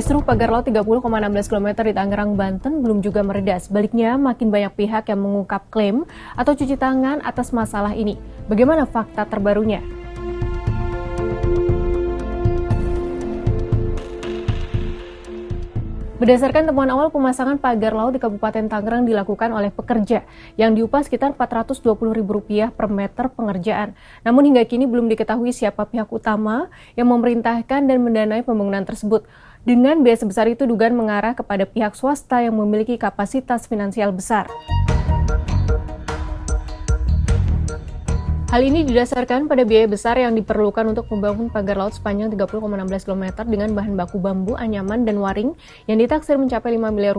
Kisruh pagar laut 30,16 km di Tangerang, Banten belum juga mereda. Sebaliknya, makin banyak pihak yang mengungkap klaim atau cuci tangan atas masalah ini. Bagaimana fakta terbarunya? Berdasarkan temuan awal, pemasangan pagar laut di Kabupaten Tangerang dilakukan oleh pekerja yang diupah sekitar Rp420.000 per meter pengerjaan. Namun hingga kini belum diketahui siapa pihak utama yang memerintahkan dan mendanai pembangunan tersebut. Dengan biaya sebesar itu, dugaan mengarah kepada pihak swasta yang memiliki kapasitas finansial besar. Hal ini didasarkan pada biaya besar yang diperlukan untuk membangun pagar laut sepanjang 30,16 km dengan bahan baku bambu, anyaman, dan waring yang ditaksir mencapai Rp5 miliar.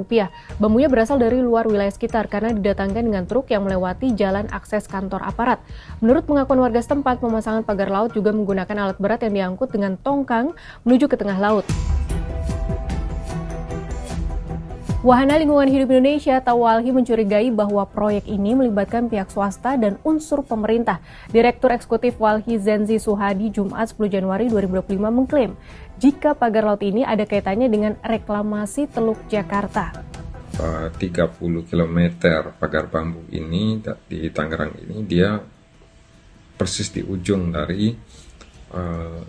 Bambunya berasal dari luar wilayah sekitar karena didatangkan dengan truk yang melewati jalan akses kantor aparat. Menurut pengakuan warga setempat, pemasangan pagar laut juga menggunakan alat berat yang diangkut dengan tongkang menuju ke tengah laut. Wahana Lingkungan Hidup Indonesia atau WALHI mencurigai bahwa proyek ini melibatkan pihak swasta dan unsur pemerintah. Direktur Eksekutif WALHI Zenzi Suhadi Jumat 10 Januari 2025 mengklaim jika pagar laut ini ada kaitannya dengan reklamasi Teluk Jakarta. 30 km pagar bambu ini di Tangerang ini dia persis di ujung dari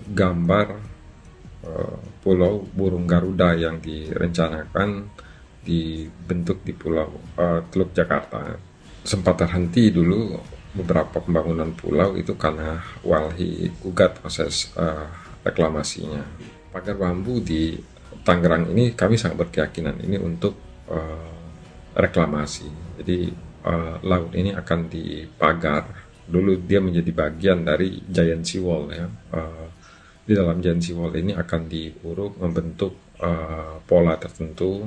gambar Pulau Burung Garuda yang direncanakan dibentuk di Pulau Teluk Jakarta. Sempat terhenti dulu beberapa pembangunan pulau itu karena WALHI gugat proses reklamasinya. Pagar bambu di Tangerang ini kami sangat berkeyakinan ini untuk reklamasi. Jadi laut ini akan dipagar. Dulu dia menjadi bagian dari Giant Sea Wall ya. Di dalam Giant Sea Wall ini akan diuruk membentuk pola tertentu.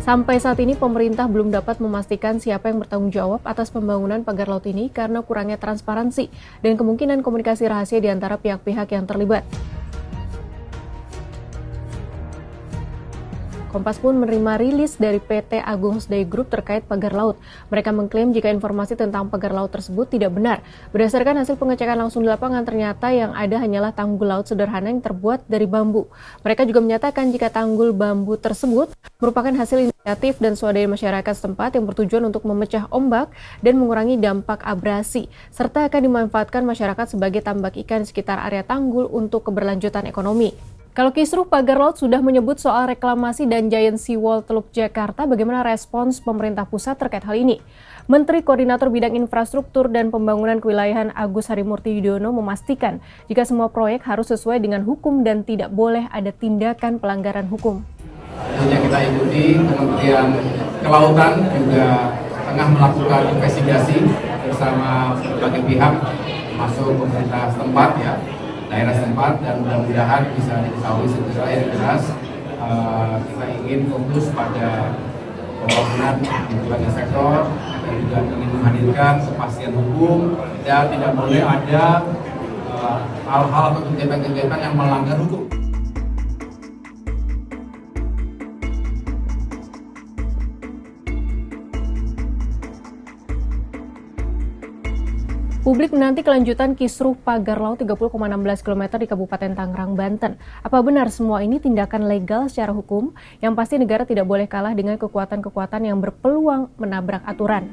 Sampai saat ini pemerintah belum dapat memastikan siapa yang bertanggung jawab atas pembangunan pagar laut ini karena kurangnya transparansi dan kemungkinan komunikasi rahasia di antara pihak-pihak yang terlibat. Kompas pun menerima rilis dari PT Agung Sedayu Group terkait pagar laut. Mereka mengklaim jika informasi tentang pagar laut tersebut tidak benar. Berdasarkan hasil pengecekan langsung di lapangan, ternyata yang ada hanyalah tanggul laut sederhana yang terbuat dari bambu. Mereka juga menyatakan jika tanggul bambu tersebut merupakan hasil inisiatif dan swadaya masyarakat setempat yang bertujuan untuk memecah ombak dan mengurangi dampak abrasi, serta akan dimanfaatkan masyarakat sebagai tambak ikan di sekitar area tanggul untuk keberlanjutan ekonomi. Kalau kisruh pagar laut sudah menyebut soal reklamasi dan Giant Sea Wall Teluk Jakarta, bagaimana respons pemerintah pusat terkait hal ini? Menteri Koordinator Bidang Infrastruktur dan Pembangunan Kewilayahan Agus Harimurti Yudhoyono memastikan jika semua proyek harus sesuai dengan hukum dan tidak boleh ada tindakan pelanggaran hukum. Tentunya kita ikuti, Kementerian Kelautan juga tengah melakukan investigasi bersama berbagai pihak, termasuk pemerintah setempat ya, daerah setempat, dan mudah-mudahan bisa diketahui secara yang jelas. Kita ingin fokus pada pembangunan di berbagai sektor dan juga ingin menghadirkan kepastian hukum dan tidak boleh ada hal-hal atau kegiatan-kegiatan yang melanggar hukum. Publik menanti kelanjutan kisruh pagar laut 30,16 km di Kabupaten Tangerang, Banten. Apa benar semua ini tindakan legal secara hukum? Yang pasti negara tidak boleh kalah dengan kekuatan-kekuatan yang berpeluang menabrak aturan.